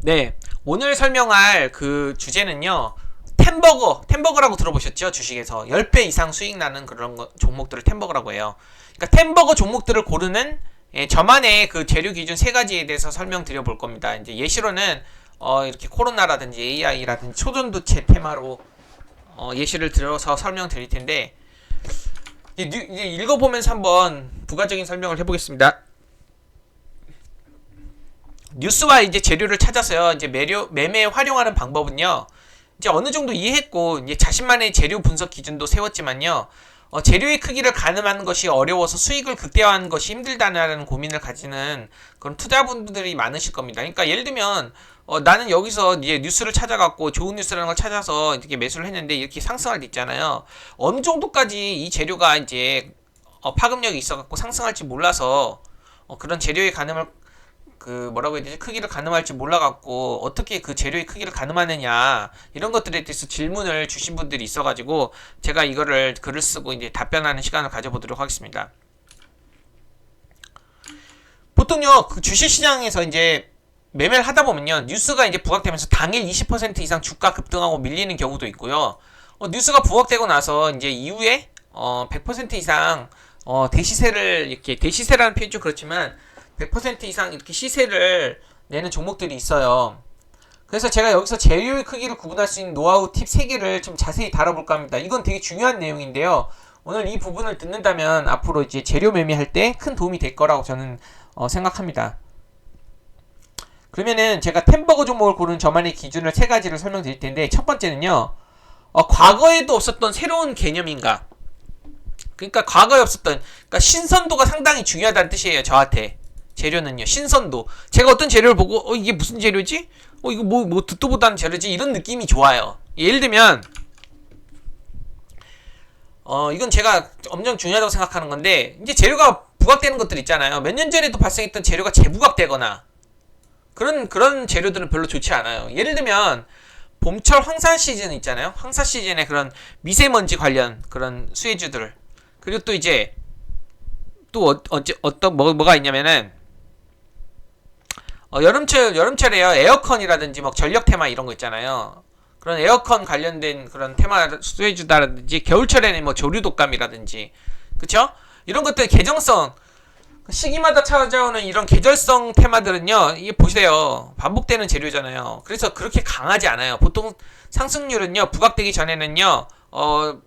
네, 오늘 설명할 그 주제는요. 템버거라고 들어보셨죠? 주식에서 10배 이상 수익 나는 그런 종목들을 템버거라고 해요. 그러니까 템버거 종목들을 고르는 저만의 그 재료 기준 세 가지에 대해서 설명드려 볼 겁니다. 이제 예시로는 이렇게 코로나라든지 AI라든지 초전도체 테마로 예시를 들어서 설명드릴 텐데 이제 읽어보면서 한번 부가적인 설명을 해보겠습니다. 뉴스와 이제 재료를 찾아서요. 이제 매매에 활용하는 방법은요. 이제 어느 정도 이해했고 이제 자신만의 재료 분석 기준도 세웠지만요. 재료의 크기를 가늠하는 것이 어려워서 수익을 극대화하는 것이 힘들다는 고민을 가지는 그런 투자분들이 많으실 겁니다. 그러니까 예를 들면 나는 여기서 이제 뉴스를 찾아갖고 좋은 뉴스라는 걸 찾아서 이렇게 매수를 했는데 이렇게 상승할 때 있잖아요. 어느 정도까지 이 재료가 이제 파급력이 있어갖고 상승할지 몰라서 그런 재료의 가늠을 그 뭐라고 해야 되지? 크기를 가늠할지 몰라갖고 어떻게 그 재료의 크기를 가늠하느냐 이런 것들에 대해서 질문을 주신 분들이 있어가지고 제가 이거를 글을 쓰고 이제 답변하는 시간을 가져보도록 하겠습니다. 보통요 그 주식시장에서 이제 매매를 하다 보면요 뉴스가 이제 부각되면서 당일 20% 이상 주가 급등하고 밀리는 경우도 있고요. 뉴스가 부각되고 나서 이제 이후에 100% 이상 대시세를 이렇게 대시세라는 표현이 좀 그렇지만 100% 이상 이렇게 시세를 내는 종목들이 있어요. 그래서 제가 여기서 재료의 크기를 구분할 수 있는 노하우 팁 3개를 좀 자세히 다뤄볼까 합니다. 이건 되게 중요한 내용인데요. 오늘 이 부분을 듣는다면 앞으로 이제 재료 매매할 때 큰 도움이 될 거라고 저는 생각합니다. 그러면은 제가 템버거 종목을 고르는 저만의 기준을 3가지를 설명드릴 텐데 첫 번째는요. 과거에도 없었던 새로운 개념인가? 그러니까 과거에 없었던 그러니까 신선도가 상당히 중요하다는 뜻이에요. 저한테. 재료는요 신선도 제가 어떤 재료를 보고 이게 무슨 재료지? 이거 뭐 듣도 보다는 재료지? 이런 느낌이 좋아요. 예를 들면 이건 제가 엄청 중요하다고 생각하는 건데 이제 재료가 부각되는 것들 있잖아요. 몇 년 전에도 발생했던 재료가 재부각되거나 그런 재료들은 별로 좋지 않아요. 예를 들면 봄철 황사 시즌 있잖아요. 황사 시즌에 그런 미세먼지 관련 그런 수혜주들 그리고 또 이제 또 어떤 뭐가 있냐면은 여름철에요. 에어컨이라든지 뭐 전력 테마 이런 거 있잖아요. 그런 에어컨 관련된 그런 테마 수혜주다라든지 겨울철에는 뭐 조류 독감이라든지 그쵸? 이런 것들 계정성 시기마다 찾아오는 이런 계절성 테마들은요. 이게 보세요. 반복되는 재료잖아요. 그래서 그렇게 강하지 않아요. 보통 상승률은요. 부각되기 전에는요.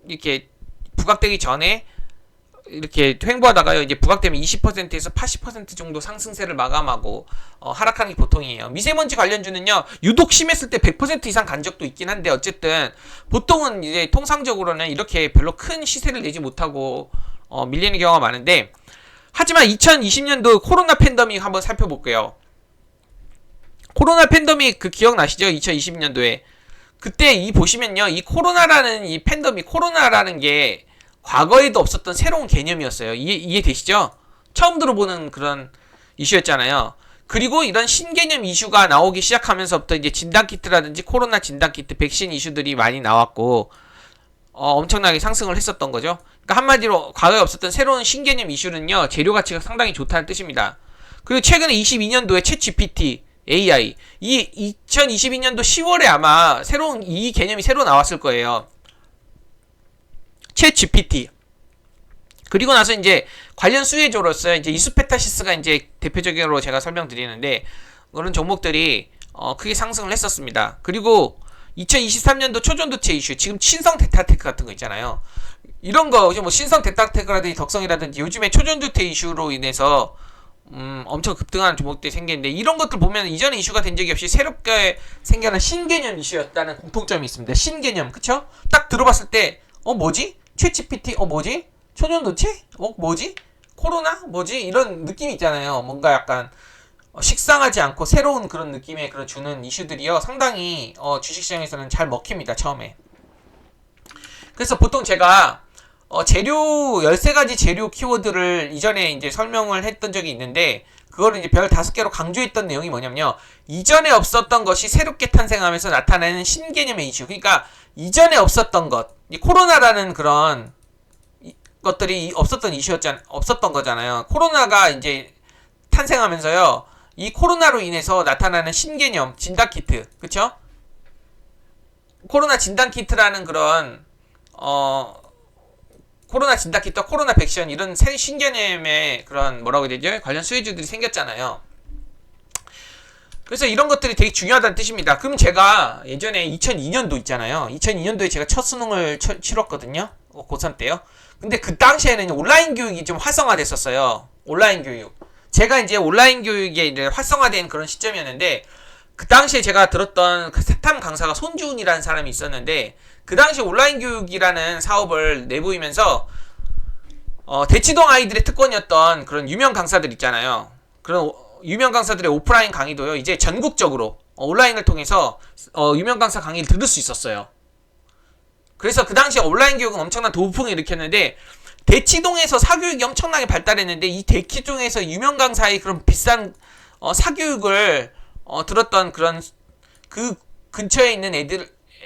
이렇게 부각되기 전에 이렇게 횡보하다가요 이제 부각되면 20%에서 80% 정도 상승세를 마감하고 하락하는 게 보통이에요. 미세먼지 관련주는요 유독 심했을 때 100% 이상 간 적도 있긴 한데 어쨌든 보통은 이제 통상적으로는 이렇게 별로 큰 시세를 내지 못하고 밀리는 경우가 많은데 하지만 2020년도 코로나 팬데믹 한번 살펴볼게요. 코로나 팬데믹 그 기억나시죠? 2020년도에 그때 이 보시면요 이 코로나라는 이 팬데믹 코로나라는 게 과거에도 없었던 새로운 개념이었어요. 이해되시죠? 처음 들어보는 그런 이슈였잖아요. 그리고 이런 신개념 이슈가 나오기 시작하면서부터 이제 진단키트라든지 코로나 진단키트, 백신 이슈들이 많이 나왔고 엄청나게 상승을 했었던 거죠. 그러니까 한마디로 과거에 없었던 새로운 신개념 이슈는요. 재료 가치가 상당히 좋다는 뜻입니다. 그리고 최근에 22년도에 챗GPT, AI 이 2022년도 10월에 아마 새로운 이 개념이 새로 나왔을 거예요. 챗 GPT 그리고 나서 이제 관련 수혜주로서 이제 이수페타시스가 이제 대표적으로 제가 설명드리는데 그런 종목들이 크게 상승을 했었습니다. 그리고 2023년도 초전도체 이슈 지금 신성 데타테크 같은 거 있잖아요. 이런 거 뭐 신성 데타테크라든지 덕성이라든지 요즘에 초전도체 이슈로 인해서 엄청 급등하는 종목들이 생기는데 이런 것들 보면 이전에 이슈가 된 적이 없이 새롭게 생겨난 신개념 이슈였다는 공통점이 있습니다. 신개념 그쵸? 딱 들어봤을 때 뭐지? 챗GPT 뭐지? 초전도체? 뭐지? 코로나? 뭐지? 이런 느낌이 있잖아요. 뭔가 약간 식상하지 않고 새로운 그런 느낌의 그런 주는 이슈들이요. 상당히 주식시장에서는 잘 먹힙니다. 처음에. 그래서 보통 제가 재료 13가지 재료 키워드를 이전에 이제 설명을 했던 적이 있는데 그거를 이제 별 5개로 강조했던 내용이 뭐냐면요. 이전에 없었던 것이 새롭게 탄생하면서 나타나는 신개념의 이슈. 그러니까 이전에 없었던 것. 이 코로나라는 그런 것들이 없었던 이슈였잖아요. 없었던 거잖아요. 코로나가 이제 탄생하면서요. 이 코로나로 인해서 나타나는 신개념 진단키트, 그쵸? 코로나 진단키트라는 그런 코로나 진단키트, 코로나 백신 이런 새 신개념의 그런 뭐라고 해야 되죠? 관련 수혜주들이 생겼잖아요. 그래서 이런 것들이 되게 중요하다는 뜻입니다. 그럼 제가 예전에 2002년도 있잖아요. 2002년도에 제가 첫 수능을 치렀거든요. 고3 때요. 근데 그 당시에는 온라인 교육이 좀 활성화됐었어요. 온라인 교육. 제가 이제 온라인 교육에 이제 활성화된 그런 시점이었는데, 그 당시에 제가 들었던 그 세탐 강사가 손주훈이라는 사람이 있었는데, 그 당시 온라인 교육이라는 사업을 내보이면서, 대치동 아이들의 특권이었던 그런 유명 강사들 있잖아요. 그런 유명 강사들의 오프라인 강의도요, 이제 전국적으로 온라인을 통해서 유명 강사 강의를 들을 수 있었어요. 그래서 그 당시에 온라인 교육은 엄청난 도풍을 일으켰는데, 대치동에서 사교육이 엄청나게 발달했는데, 이 대치동에서 유명 강사의 그런 비싼 사교육을 들었던 그런 그 근처에 있는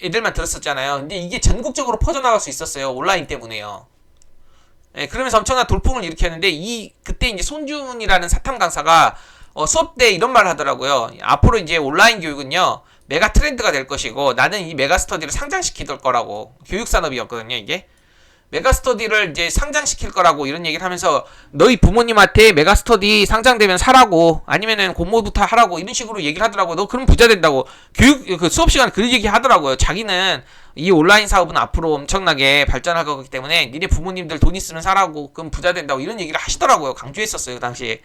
애들만 들었었잖아요. 근데 이게 전국적으로 퍼져나갈 수 있었어요. 온라인 때문에요. 예, 그러면서 엄청난 돌풍을 일으켰는데, 그때 이제 손준이라는 사탐 강사가 수업 때 이런 말을 하더라고요. 앞으로 이제 온라인 교육은요, 메가 트렌드가 될 것이고, 나는 이 메가 스터디를 상장시킬 거라고. 교육산업이었거든요, 이게. 메가 스터디를 이제 상장시킬 거라고 이런 얘기를 하면서, 너희 부모님한테 메가 스터디 상장되면 사라고, 아니면은 공모부터 하라고, 이런 식으로 얘기를 하더라고요. 너 그럼 부자 된다고. 그 수업 시간에 그런 얘기 하더라고요. 자기는 이 온라인 사업은 앞으로 엄청나게 발전할 거기 때문에, 니네 부모님들 돈 있으면 사라고, 그럼 부자 된다고, 이런 얘기를 하시더라고요. 강조했었어요, 그 당시에.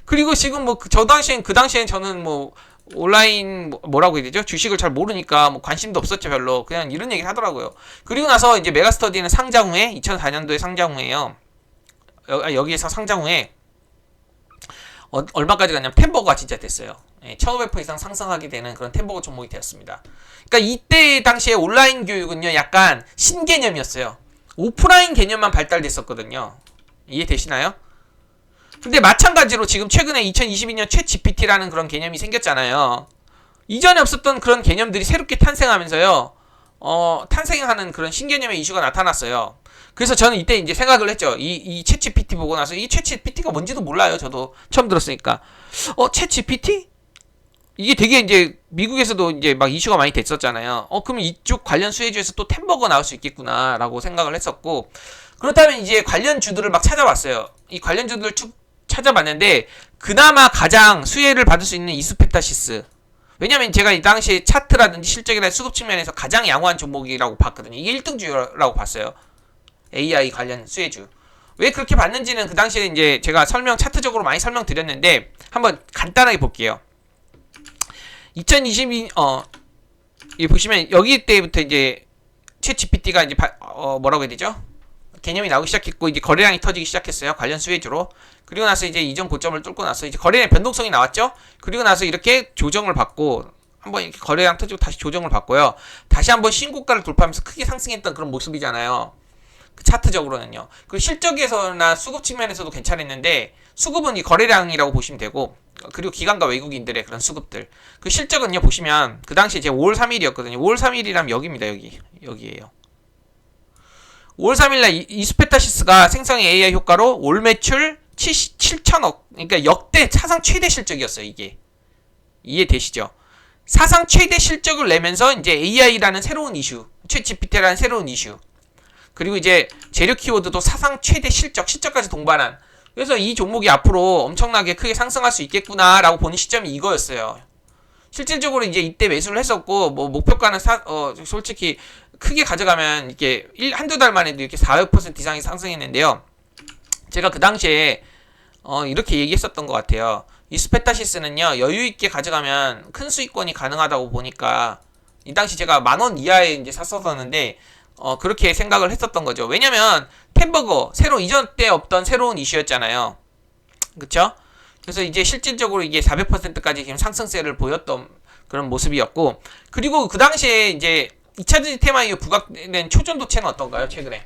그리고 지금 그 당시엔 저는 온라인 뭐라고 해야 되죠? 주식을 잘 모르니까 관심도 없었죠, 별로. 그냥 이런 얘기를 하더라고요. 그리고 나서 이제 메가스터디는 상장 후에 2004년도에 상장 후에요. 여기에서 상장 후에 얼마까지 갔냐면 템버거가 진짜 됐어요. 1500% 이상 상승하게 되는 그런 템버거 종목이 되었습니다. 그러니까 이때 당시에 온라인 교육은요, 약간 신개념이었어요. 오프라인 개념만 발달됐었거든요. 이해되시나요? 근데 마찬가지로 지금 최근에 2022년 챗 GPT라는 그런 개념이 생겼잖아요. 이전에 없었던 그런 개념들이 새롭게 탄생하면서요, 탄생하는 그런 신개념의 이슈가 나타났어요. 그래서 저는 이때 이제 생각을 했죠. 이 챗 GPT 보고 나서, 이 챗 GPT가 뭔지도 몰라요. 저도 처음 들었으니까. 챗 GPT? 이게 되게 이제 미국에서도 이제 막 이슈가 많이 됐었잖아요. 그럼 이쪽 관련 수혜주에서 또 템버거 나올 수 있겠구나라고 생각을 했었고, 그렇다면 이제 관련 주들을 막 찾아봤어요. 이 관련 주들을 쭉 찾아봤는데, 그나마 가장 수혜를 받을 수 있는 이스페타시스. 왜냐면 제가 이 당시에 차트라든지 실적이나 수급 측면에서 가장 양호한 종목이라고 봤거든요. 이게 1등주라고 봤어요. AI 관련 수혜주. 왜 그렇게 봤는지는 그 당시에 이제 제가 차트적으로 많이 설명드렸는데, 한번 간단하게 볼게요. 2022, 여기 보시면, 여기 때부터 이제 챗 GPT가 이제 뭐라고 해야 되죠? 개념이 나오기 시작했고, 이제 거래량이 터지기 시작했어요. 관련 수혜주로. 그리고 나서 이제 이전 고점을 뚫고 나서 이제 거래량 변동성이 나왔죠. 그리고 나서 이렇게 조정을 받고, 한번 이렇게 거래량 터지고 다시 조정을 받고요. 다시 한번 신고가를 돌파하면서 크게 상승했던 그런 모습이잖아요. 그 차트적으로는요. 그 실적에서나 수급 측면에서도 괜찮았는데, 수급은 이 거래량이라고 보시면 되고, 그리고 기관과 외국인들의 그런 수급들. 그 실적은요, 보시면 그 당시 제 5월 3일이었거든요. 5월 3일이라면 여기입니다. 여기에요. 5월 3일날 이스페타시스가 생성의 AI 효과로 올 매출 7천억, 그러니까 역대 사상 최대 실적이었어요. 이게 이해되시죠? 사상 최대 실적을 내면서 이제 AI라는 새로운 이슈, 챗 GPT라는 새로운 이슈, 그리고 이제 재료 키워드도 사상 최대 실적까지 동반한. 그래서 이 종목이 앞으로 엄청나게 크게 상승할 수 있겠구나라고 보는 시점이 이거였어요. 실질적으로 이제 이때 매수를 했었고, 목표가는 솔직히 크게 가져가면 이렇게 한두 달 만에도 이렇게 400% 이상이 상승했는데요. 제가 그 당시에 이렇게 얘기했었던 것 같아요. 이스페타시스는요, 여유있게 가져가면 큰 수익권이 가능하다고 보니까, 이 당시 제가 10,000원 이하에 이제 샀었었는데, 그렇게 생각을 했었던 거죠. 왜냐면 템버거 이전 때 없던 새로운 이슈였잖아요. 그쵸? 그래서 이제 실질적으로 이게 400%까지 지금 상승세를 보였던 그런 모습이었고, 그리고 그 당시에 이제 2차전지 테마 이후 부각된 초전도체는 어떤가요? 최근에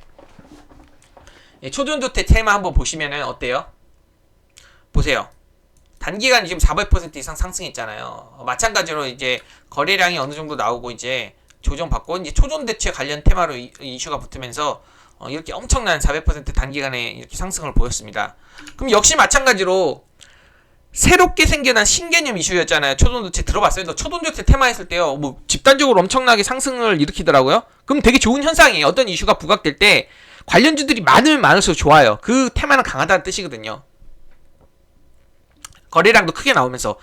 초전도체 테마 한번 보시면은 어때요? 보세요. 단기간 지금 400% 이상 상승했잖아요. 마찬가지로 이제 거래량이 어느 정도 나오고 이제 조정받고, 이제 초전도체 관련 테마로 이슈가 붙으면서 이렇게 엄청난 400% 단기간에 이렇게 상승을 보였습니다. 그럼 역시 마찬가지로 새롭게 생겨난 신개념 이슈였잖아요. 초전도체 들어봤어요? 너 초전도체 테마 했을 때요, 뭐 집단적으로 엄청나게 상승을 일으키더라고요. 그럼 되게 좋은 현상이에요. 어떤 이슈가 부각될 때 관련주들이 많으면 많을수록 좋아요. 그 테마는 강하다는 뜻이거든요. 거래량도 크게 나오면서.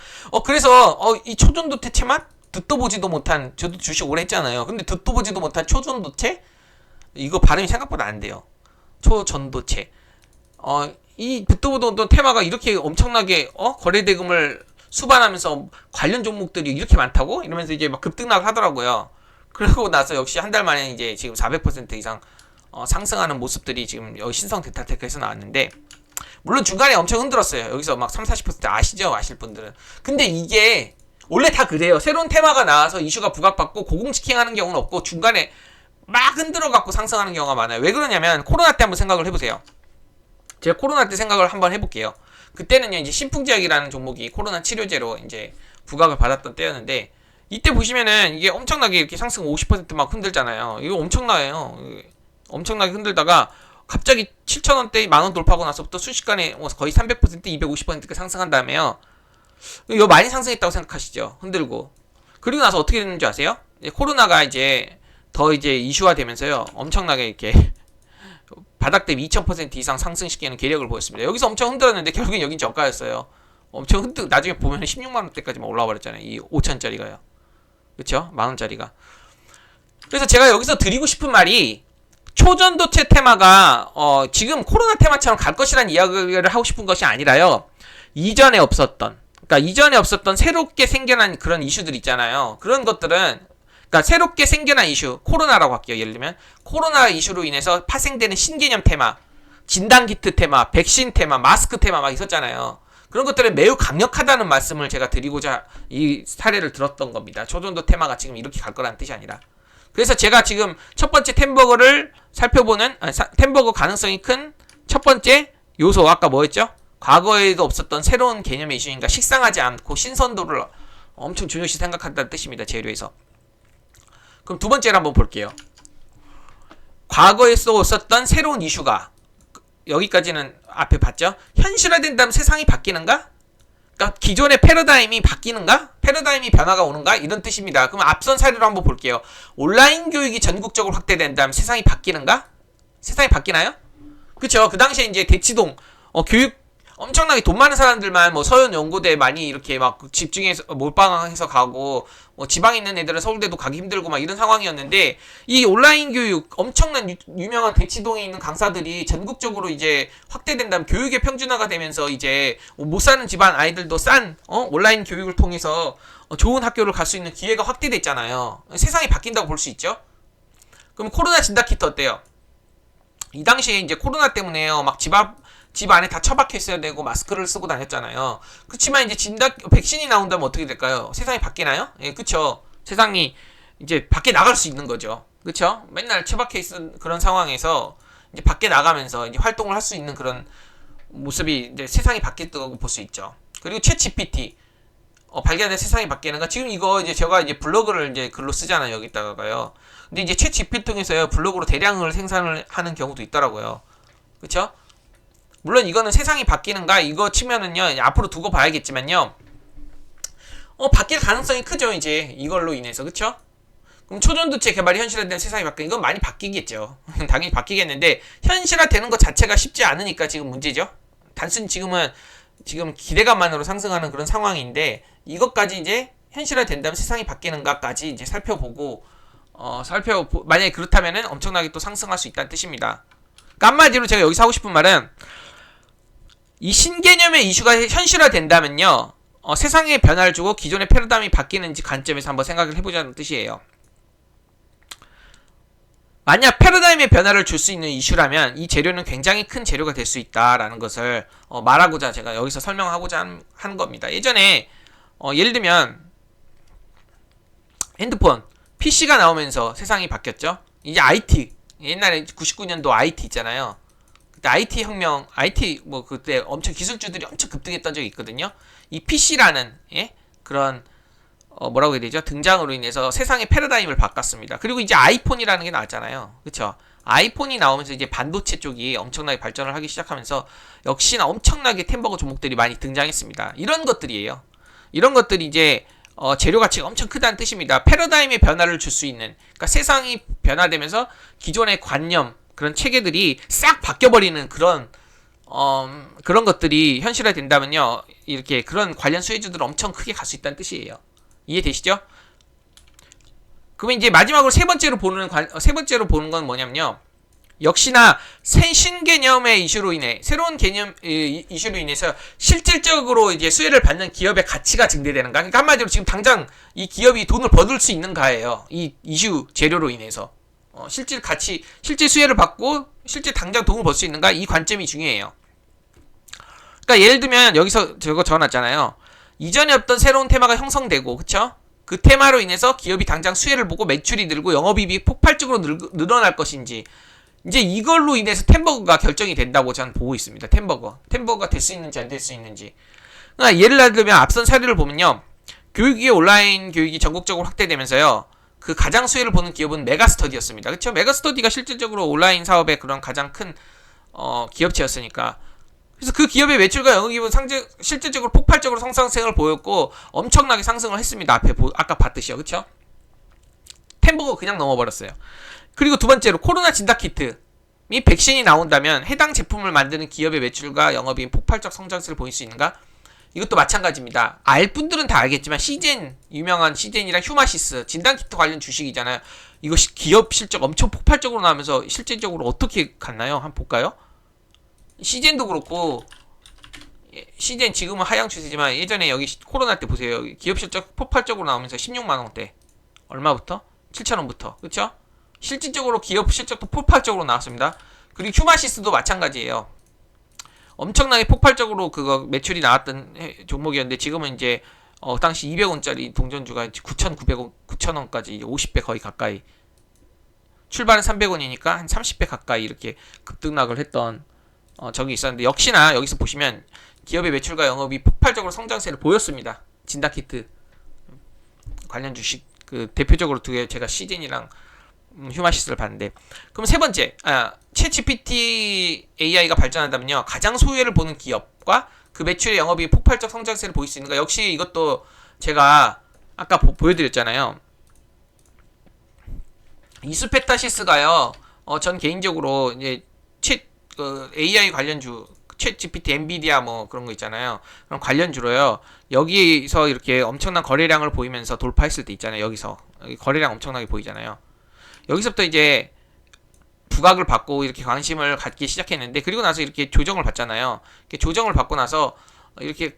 그래서 이 초전도체 테마 듣도 보지도 못한, 저도 주식 오래 했잖아요. 근데 듣도 보지도 못한 초전도체, 이거 발음이 생각보다 안 돼요. 초전도체. 이 듣도 보도 못한 테마가 이렇게 엄청나게 거래 대금을 수반하면서 관련 종목들이 이렇게 많다고? 이러면서 이제 막 급등락을 하더라고요. 그러고 나서 역시 한 달 만에 이제 지금 400% 이상 상승하는 모습들이 지금 여기 신성 데이터테크에서 나왔는데, 물론 중간에 엄청 흔들었어요. 여기서 막 30-40% 아시죠? 아실 분들은. 근데 이게 원래 다 그래요. 새로운 테마가 나와서 이슈가 부각받고 고공지킹 하는 경우는 없고 중간에 막 흔들어갖고 상승하는 경우가 많아요. 왜 그러냐면 코로나 때 한번 생각을 해보세요. 제가 코로나 때 생각을 한번 해볼게요. 그때는요, 이제 신풍제약이라는 종목이 코로나 치료제로 이제 부각을 받았던 때였는데, 이때 보시면은 이게 엄청나게 이렇게 상승 50% 흔들잖아요. 이거 엄청나요. 엄청나게 흔들다가 갑자기 7,000원대 만원 돌파하고 나서부터 순식간에 거의 300% 250%가 상승한 다음에요. 이거 많이 상승했다고 생각하시죠? 흔들고. 그리고 나서 어떻게 됐는지 아세요? 코로나가 이제 더 이제 이슈화 되면서요, 엄청나게 이렇게 바닥 대비 2000% 이상 상승시키는 계력을 보였습니다. 여기서 엄청 흔들었는데 결국엔 여긴 저가였어요. 엄청 나중에 보면 16만원대까지 올라와 버렸잖아요. 이 5천짜리가요. 그쵸? 만원짜리가. 그래서 제가 여기서 드리고 싶은 말이, 초전도체 테마가 지금 코로나 테마처럼 갈 것이라는 이야기를 하고 싶은 것이 아니라요, 이전에 없었던 새롭게 생겨난 그런 이슈들 있잖아요. 그런 것들은, 그러니까 새롭게 생겨난 이슈, 코로나라고 할게요. 예를 들면 코로나 이슈로 인해서 파생되는 신개념 테마, 진단키트 테마, 백신 테마, 마스크 테마 막 있었잖아요. 그런 것들은 매우 강력하다는 말씀을 제가 드리고자 이 사례를 들었던 겁니다. 초전도 테마가 지금 이렇게 갈 거라는 뜻이 아니라. 그래서 제가 지금 첫 번째 템버거를 살펴보는, 템버거 가능성이 큰 첫 번째 요소, 아까 뭐였죠? 과거에도 없었던 새로운 개념의 이슈니까 식상하지 않고 신선도를 엄청 중요시 생각한다는 뜻입니다. 재료에서. 그럼 두 번째를 한번 볼게요. 과거에서 없었던 새로운 이슈가, 여기까지는 앞에 봤죠? 현실화된다면 세상이 바뀌는가? 그러니까 기존의 패러다임이 바뀌는가? 패러다임이 변화가 오는가? 이런 뜻입니다. 그럼 앞선 사례로 한번 볼게요. 온라인 교육이 전국적으로 확대된다면 세상이 바뀌는가? 세상이 바뀌나요? 그쵸? 그 당시에 이제 대치동 교육 엄청나게 돈 많은 사람들만 서현 연고대 많이 이렇게 막 집중해서 몰빵해서 가고, 지방에 있는 애들은 서울대도 가기 힘들고 막 이런 상황이었는데, 이 온라인 교육 엄청난 유명한 대치동에 있는 강사들이 전국적으로 이제 확대된다면 교육의 평준화가 되면서 이제 못 사는 집안 아이들도 싼 온라인 교육을 통해서 좋은 학교를 갈 수 있는 기회가 확대됐잖아요. 세상이 바뀐다고 볼 수 있죠. 그럼 코로나 진단키트 어때요? 이 당시에 이제 코로나 때문에요, 막 집 안에 다 처박혀 있어야 되고 마스크를 쓰고 다녔잖아요. 그렇지만 이제 백신이 나온다면 어떻게 될까요? 세상이 바뀌나요? 예, 그쵸. 세상이 이제 밖에 나갈 수 있는 거죠. 그쵸? 맨날 처박혀 있는 그런 상황에서 이제 밖에 나가면서 이제 활동을 할 수 있는 그런 모습이 이제 세상이 바뀌었다고 볼 수 있죠. 그리고 챗 GPT 발견된 세상이 바뀌는가? 지금 이거 이제 제가 이제 블로그를 이제 글로 쓰잖아요. 여기다가요. 근데 이제 챗 GPT 통해서요, 블로그로 대량을 생산을 하는 경우도 있더라고요. 그쵸? 물론 이거는 세상이 바뀌는가 이거 치면은요, 앞으로 두고 봐야겠지만요, 바뀔 가능성이 크죠. 이제 이걸로 인해서. 그쵸? 그럼 초전도체 개발이 현실화된 세상이 바뀌는, 이건 많이 바뀌겠죠. 당연히 바뀌겠는데 현실화되는 것 자체가 쉽지 않으니까 지금 문제죠. 단순히 지금 기대감만으로 상승하는 그런 상황인데, 이것까지 이제 현실화된다면 세상이 바뀌는가까지 이제 살펴보고 만약에 그렇다면은 엄청나게 또 상승할 수 있다는 뜻입니다. 그러니까 한마디로 제가 여기서 하고 싶은 말은, 이 신개념의 이슈가 현실화된다면요, 세상에 변화를 주고 기존의 패러다임이 바뀌는지 관점에서 한번 생각을 해보자는 뜻이에요. 만약 패러다임의 변화를 줄 수 있는 이슈라면 이 재료는 굉장히 큰 재료가 될 수 있다라는 것을 말하고자 제가 여기서 설명하고자 하는 겁니다. 예전에 예를 들면 핸드폰, PC가 나오면서 세상이 바뀌었죠. 이제 IT, 옛날에 99년도 IT 있잖아요. 그때 IT 혁명, IT 그때 엄청 기술주들이 엄청 급등했던 적이 있거든요. 이 PC라는 그런 등장으로 인해서 세상의 패러다임을 바꿨습니다. 그리고 이제 아이폰이라는 게 나왔잖아요. 그쵸? 아이폰이 나오면서 이제 반도체 쪽이 엄청나게 발전을 하기 시작하면서 역시나 엄청나게 템버거 종목들이 많이 등장했습니다. 이런 것들이에요. 이런 것들이 이제 재료 가치가 엄청 크다는 뜻입니다. 패러다임의 변화를 줄 수 있는, 그러니까 세상이 변화되면서 기존의 관념, 그런 체계들이 싹 바뀌어버리는 그런 것들이 현실화 된다면요, 이렇게 그런 관련 수혜주들 엄청 크게 갈 수 있다는 뜻이에요. 이해되시죠? 그러면 이제 마지막으로 세 번째로 보는 건 뭐냐면요, 역시나 신개념의 이슈로 인해, 새로운 개념 이슈로 인해서 실질적으로 이제 수혜를 받는 기업의 가치가 증대되는가. 그러니까 한마디로 지금 당장 이 기업이 돈을 벌을 수 있는가예요. 이 이슈 재료로 인해서 실질 가치, 실질 수혜를 받고 실제 당장 돈을 벌 수 있는가, 이 관점이 중요해요. 그러니까 예를 들면 여기서 저거 적어놨잖아요. 이전에 없던 새로운 테마가 형성되고, 그쵸? 그 테마로 인해서 기업이 당장 수혜를 보고 매출이 늘고 영업이익이 폭발적으로 늘어날 것인지, 이제 이걸로 인해서 템버거가 결정이 된다고 저는 보고 있습니다. 템버거가 될 수 있는지 안 될 수 있는지. 그러니까 예를 들면 앞선 사례를 보면요, 교육이 온라인 교육이 전국적으로 확대되면서요, 그 가장 수혜를 보는 기업은 메가스터디였습니다. 그렇죠? 메가스터디가 실질적으로 온라인 사업의 그런 가장 큰 기업체였으니까. 그래서 그 기업의 매출과 영업이익은 실질적으로 폭발적으로 성장성을 보였고 엄청나게 상승을 했습니다. 아까 봤듯이요. 그렇죠? 템버거 그냥 넘어버렸어요. 그리고 두 번째로 코로나 진단키트 이 백신이 나온다면 해당 제품을 만드는 기업의 매출과 영업이익 폭발적 성장세를 보일 수 있는가? 이것도 마찬가지입니다. 알 분들은 다 알겠지만 유명한 시젠이랑 휴마시스 진단키트 관련 주식이잖아요. 이거 기업 실적 엄청 폭발적으로 나오면서 실질적으로 어떻게 갔나요? 한번 볼까요? 시젠도 그렇고, 시젠 지금은 하향 추세지만 예전에 여기 코로나 때 보세요. 기업 실적 폭발적으로 나오면서 16만원대. 얼마부터? 7천원부터. 그쵸? 실질적으로 기업 실적도 폭발적으로 나왔습니다. 그리고 휴마시스도 마찬가지예요. 엄청나게 폭발적으로 그거 매출이 나왔던 종목이었는데 지금은 이제 당시 200원짜리 동전주가 9,900원, 9,000원까지 50배 거의 가까이, 출발은 300원이니까 한 30배 가까이 이렇게 급등락을 했던 적이 있었는데, 역시나 여기서 보시면 기업의 매출과 영업이 폭발적으로 성장세를 보였습니다. 진다키트 관련 주식 그 대표적으로 두 개, 제가 시젠이랑 휴마시스를 봤는데. 그럼 세 번째, 챗GPT AI가 발전한다면요, 가장 소유를 보는 기업과 그 매출의 영업이 폭발적 성장세를 보일 수 있는가? 역시 이것도 제가 아까 보여드렸잖아요. 이수페타시스가요, 전 개인적으로 이제 AI 관련주, 챗GPT, 엔비디아 뭐 그런 거 있잖아요. 그런 관련주로요, 여기서 이렇게 엄청난 거래량을 보이면서 돌파했을 때 있잖아요. 여기서 거래량 엄청나게 보이잖아요. 여기서부터 이제 부각을 받고 이렇게 관심을 갖기 시작했는데, 그리고 나서 이렇게 조정을 받잖아요. 이렇게 조정을 받고 나서 이렇게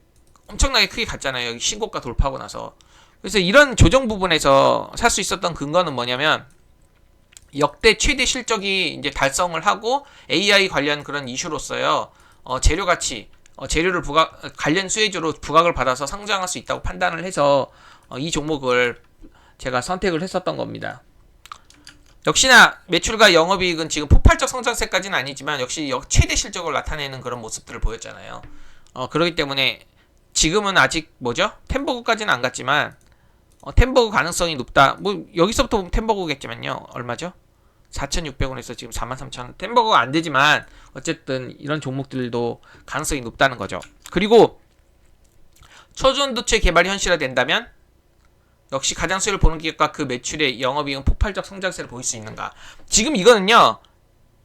엄청나게 크게 갔잖아요. 여기 신고가 돌파하고 나서. 그래서 이런 조정 부분에서 살 수 있었던 근거는 뭐냐면, 역대 최대 실적이 이제 달성을 하고 AI 관련 그런 이슈로서요, 재료 가치, 재료를 관련 수혜주로 부각을 받아서 상장할 수 있다고 판단을 해서 이 종목을 제가 선택을 했었던 겁니다. 역시나 매출과 영업이익은 지금 폭발적 성장세까지는 아니지만 역시 최대 실적을 나타내는 그런 모습들을 보였잖아요. 그렇기 때문에 지금은 아직 템버거까지는 안 갔지만 템버거 가능성이 높다. 뭐 여기서부터 보면 템버거겠지만요. 얼마죠? 4,600원에서 지금 43,000원. 템버거가 안 되지만 어쨌든 이런 종목들도 가능성이 높다는 거죠. 그리고 초전도체 개발이 현실화된다면 역시 가장 수혜를 보는 기업과 그 매출의 영업이익은 폭발적 성장세를 보일 수 있는가? 지금 이거는요,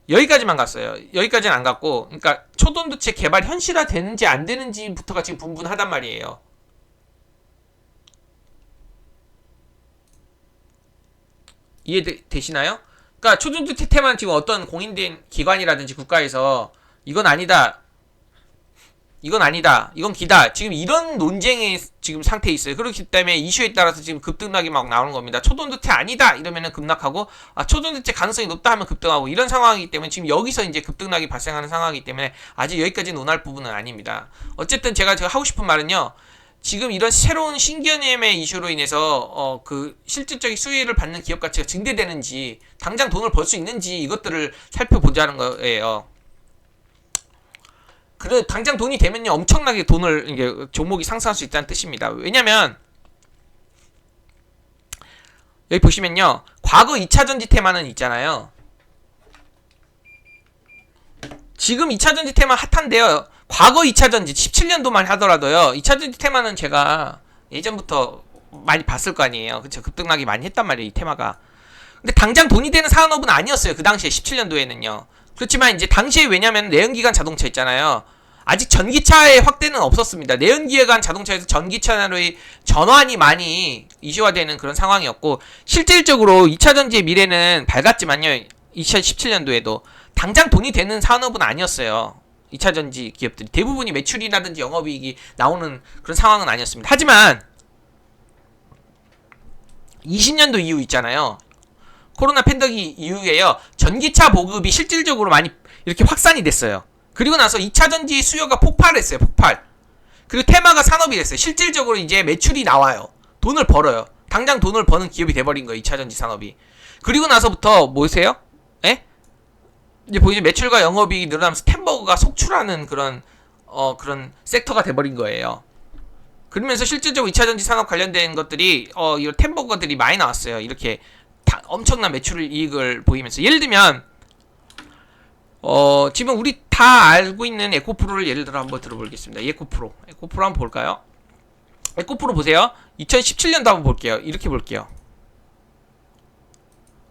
여기까지만 갔어요. 여기까지는 안 갔고, 그러니까 초전도체 개발 현실화 되는지 안 되는지부터가 지금 분분하단 말이에요. 이해되시나요? 그러니까 초전도체 테만 지금 어떤 공인된 기관이라든지 국가에서 이건 아니다, 이건 기다, 지금 이런 논쟁의 지금 상태에 있어요. 그렇기 때문에 이슈에 따라서 지금 급등락이 막 나오는 겁니다. 초전도체 아니다 이러면은 급락하고, 초전도체 가능성이 높다 하면 급등하고, 이런 상황이기 때문에 지금 여기서 이제 급등락이 발생하는 상황이기 때문에 아직 여기까지 논할 부분은 아닙니다. 어쨌든 제가 하고 싶은 말은요, 지금 이런 새로운 신개념의 이슈로 인해서 그 실질적인 수혜를 받는 기업 가치가 증대되는지, 당장 돈을 벌 수 있는지, 이것들을 살펴보자는 거예요. 그래, 당장 돈이 되면요, 엄청나게 이게 종목이 상승할 수 있다는 뜻입니다. 왜냐면 여기 보시면요, 과거 2차전지 테마는 있잖아요. 지금 2차전지 테마 핫한데요. 과거 2차전지 17년도만 하더라도요. 2차전지 테마는 제가 예전부터 많이 봤을 거 아니에요. 그쵸? 급등락이 많이 했단 말이에요, 이 테마가. 근데 당장 돈이 되는 산업은 아니었어요. 그 당시에 17년도에는요. 그렇지만 이제 당시에 왜냐면 내연기관 자동차 있잖아요. 아직 전기차의 확대는 없었습니다. 내연기관 자동차에서 전기차로의 전환이 많이 이슈화되는 그런 상황이었고, 실질적으로 2차전지의 미래는 밝았지만요. 2017년도에도 당장 돈이 되는 산업은 아니었어요. 2차전지 기업들이 대부분이 매출이라든지 영업이익이 나오는 그런 상황은 아니었습니다. 하지만 20년도 이후 있잖아요. 코로나 팬데믹 이후에요. 전기차 보급이 실질적으로 많이 이렇게 확산이 됐어요. 그리고 나서 2차전지 수요가 폭발했어요. 폭발. 그리고 테마가 산업이 됐어요. 실질적으로 이제 매출이 나와요. 돈을 벌어요. 당장 돈을 버는 기업이 돼버린 거예요. 2차전지 산업이. 그리고 나서부터 뭐세요? 에? 이제 보이죠? 매출과 영업이익이 늘어나면서 템버거가 속출하는 그런 섹터가 돼버린 거예요. 그러면서 실질적으로 2차전지 산업 관련된 것들이 이 템버거들이 많이 나왔어요. 이렇게 엄청난 매출 이익을 보이면서. 예를 들면 지금 우리 다 알고 있는 에코프로를 예를 들어 한번 들어보겠습니다. 에코프로 한번 볼까요? 에코프로 보세요. 2017년도 한번 볼게요. 이렇게 볼게요.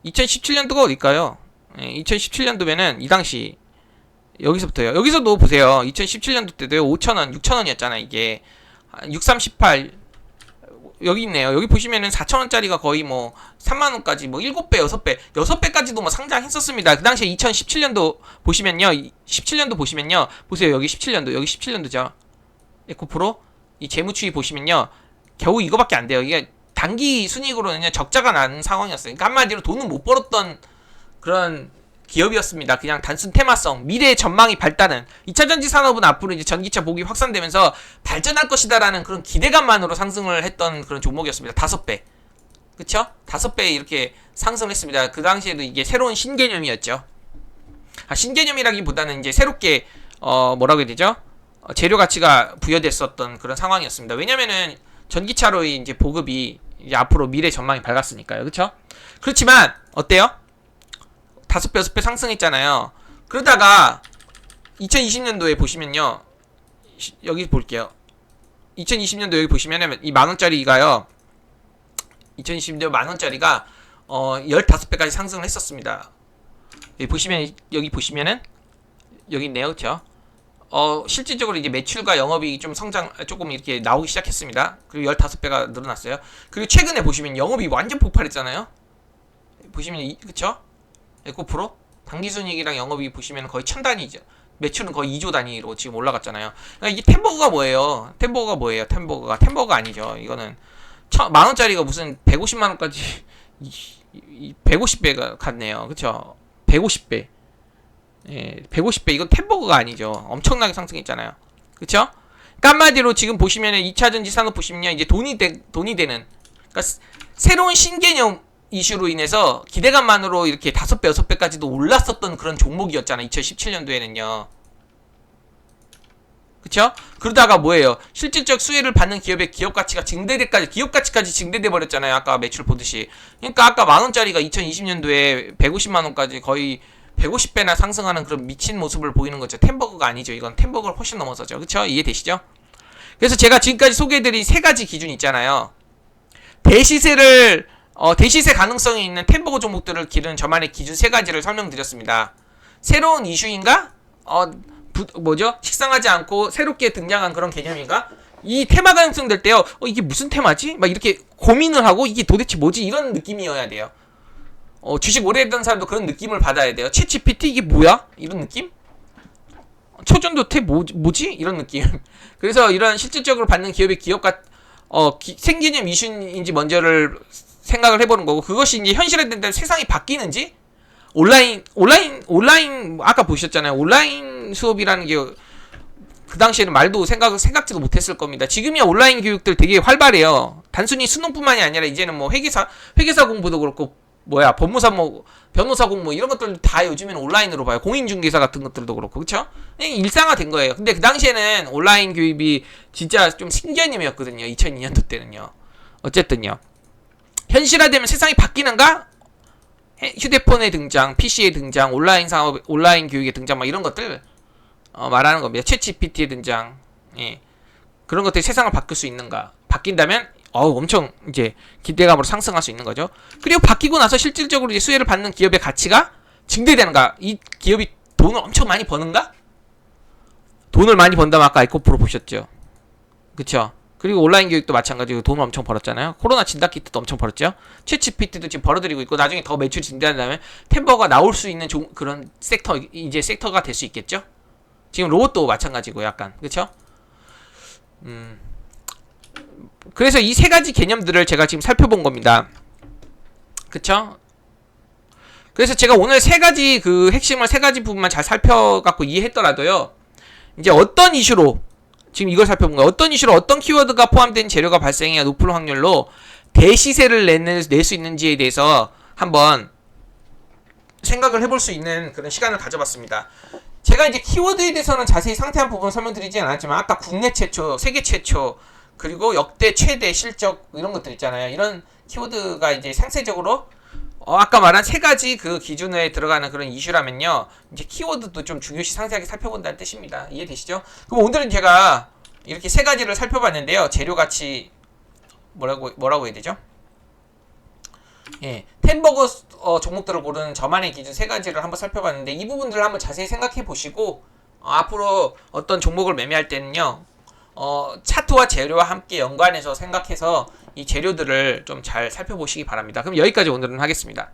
2017년도가 어딜까요? 2017년도면은 이 당시 여기서부터요. 여기서도 보세요. 2017년도 때도 5,000원, 6,000원이었잖아. 이게 6318 여기 있네요. 여기 보시면은 4,000원짜리가 거의 뭐 3만원까지 뭐 7배, 6배, 6배까지도 뭐 상장했었습니다. 그 당시에 2017년도 보시면요. 17년도 보시면요. 보세요. 여기 17년도, 여기 17년도죠. 에코프로 이 재무추이 보시면요. 겨우 이거밖에 안 돼요. 이게 단기 순이익으로는 적자가 나는 상황이었어요. 그러니까 한마디로 돈을 못 벌었던 그런 기업이었습니다. 그냥 단순 테마성, 미래의 전망이 밝다는 2차전지 산업은 앞으로 이제 전기차 보급이 확산되면서 발전할 것이다라는 그런 기대감만으로 상승을 했던 그런 종목이었습니다. 5배. 그쵸? 5배 이렇게 상승했습니다. 그 당시에도 이게 새로운 신개념이었죠. 신개념이라기보다는 이제 새롭게, 뭐라고 해야 되죠? 재료 가치가 부여됐었던 그런 상황이었습니다. 왜냐면은 전기차로의 이제 보급이 이제 앞으로 미래 전망이 밝았으니까요. 그쵸? 그렇지만, 어때요? 5배, 6배 상승했잖아요. 그러다가 2020년도에 보시면요. 여기 볼게요. 2020년도 여기 보시면은 이 만원짜리가요. 2020년도 만원짜리가 15배까지 상승을 했었습니다. 여기 보시면은 여기 있네요. 그쵸? 실질적으로 이제 매출과 영업이익이 좀 조금 이렇게 나오기 시작했습니다. 그리고 15배가 늘어났어요. 그리고 최근에 보시면 영업이 완전 폭발했잖아요. 보시면 그쵸? 에코프로 당기순이익이랑 영업이익 보시면 거의 1000단위죠. 매출은 거의 2조 단위로 지금 올라갔잖아요. 그러니까 이게 템버거가 뭐예요? 템버거가 아니죠. 이거는 만원짜리가 무슨 150만원까지 150배가 갔네요. 그쵸? 150배. 예, 150배. 이건 템버거가 아니죠. 엄청나게 상승했잖아요. 그쵸? 그러니까 한마디로 지금 보시면은 2차전지 산업 보시면요. 이제 돈이 되는, 그러니까 새로운 신개념 이슈로 인해서 기대감만으로 이렇게 5배, 6배까지도 올랐었던 그런 종목이었잖아요. 2017년도에는요. 그쵸? 그러다가 뭐예요? 실질적 수혜를 받는 기업의 기업 가치까지 증대돼 버렸잖아요. 아까 매출 보듯이. 그러니까 아까 만원짜리가 2020년도에 150만원까지 거의 150배나 상승하는 그런 미친 모습을 보이는 거죠. 템버거가 아니죠. 이건 템버거를 훨씬 넘어서죠. 그쵸? 이해되시죠? 그래서 제가 지금까지 소개해드린 3가지 기준 있잖아요. 대시세 가능성이 있는 템버거 종목들을 기르는 저만의 기준 3가지를 설명드렸습니다. 새로운 이슈인가? 식상하지 않고 새롭게 등장한 그런 개념인가? 이 테마 가능성 될 때요. 이게 무슨 테마지? 막 이렇게 고민을 하고 이게 도대체 뭐지? 이런 느낌이어야 돼요. 주식 오래 했던 사람도 그런 느낌을 받아야 돼요. 챗 GPT 이게 뭐야? 이런 느낌? 초전도태 뭐지? 이런 느낌. 그래서 이런 실질적으로 받는 기업의 생개념 이슈인지 먼저를 생각을 해보는 거고, 그것이 이제 현실화된다면 세상이 바뀌는지, 온라인 아까 보셨잖아요. 온라인 수업이라는 게 그 당시에는 말도 생각지도 못했을 겁니다. 지금이야 온라인 교육들 되게 활발해요. 단순히 수능뿐만이 아니라 이제는 뭐 회계사 공부도 그렇고 법무사 변호사 공부 이런 것들 다 요즘에는 온라인으로 봐요. 공인중개사 같은 것들도 그렇고, 그쵸? 일상화된 거예요. 근데 그 당시에는 온라인 교육이 진짜 좀 신개념이었거든요. 2002년도 때는요. 어쨌든요. 현실화되면 세상이 바뀌는가? 휴대폰의 등장, PC의 등장, 온라인 교육의 등장, 막 이런 것들 말하는 겁니다. 챗GPT의 등장. 예. 그런 것들이 세상을 바꿀 수 있는가? 바뀐다면 엄청 이제 기대감으로 상승할 수 있는 거죠. 그리고 바뀌고 나서 실질적으로 이제 수혜를 받는 기업의 가치가 증대되는가? 이 기업이 돈을 엄청 많이 버는가? 돈을 많이 번다면 아까 에코프로 보셨죠? 그쵸? 그리고 온라인 교육도 마찬가지로 돈을 엄청 벌었잖아요. 코로나 진단키트도 엄청 벌었죠. 챗GPT도 지금 벌어들이고 있고 나중에 더 매출이 증대한다면 템버가 나올 수 있는 그런 섹터가 될 수 있겠죠. 지금 로봇도 마찬가지고 약간 그쵸? 그래서 이 세 가지 개념들을 제가 지금 살펴본 겁니다. 그쵸? 그래서 제가 오늘 세 가지 그 핵심을 세 가지 부분만 잘 살펴갖고 이해했더라도요. 이제 어떤 이슈로 지금 이걸 살펴본 거예요. 어떤 이슈로 어떤 키워드가 포함된 재료가 발생해야 높은 확률로 대시세를 낼 수 있는지에 대해서 한번 생각을 해볼 수 있는 그런 시간을 가져봤습니다. 제가 이제 키워드에 대해서는 자세히 상세한 부분 설명드리진 않았지만 아까 국내 최초, 세계 최초, 그리고 역대 최대 실적 이런 것들 있잖아요. 이런 키워드가 이제 상세적으로 아까 말한 세 가지 그 기준에 들어가는 그런 이슈라면요. 이제 키워드도 좀 중요시 상세하게 살펴본다는 뜻입니다. 이해되시죠? 그럼 오늘은 제가 이렇게 세 가지를 살펴봤는데요. 재료 가치 뭐라고 해야 되죠? 예, 템버거 종목들을 고르는 저만의 기준 세 가지를 한번 살펴봤는데 이 부분들을 한번 자세히 생각해 보시고 앞으로 어떤 종목을 매매할 때는요. 차트와 재료와 함께 연관해서 생각해서 이 재료들을 좀 잘 살펴보시기 바랍니다. 그럼 여기까지 오늘은 하겠습니다.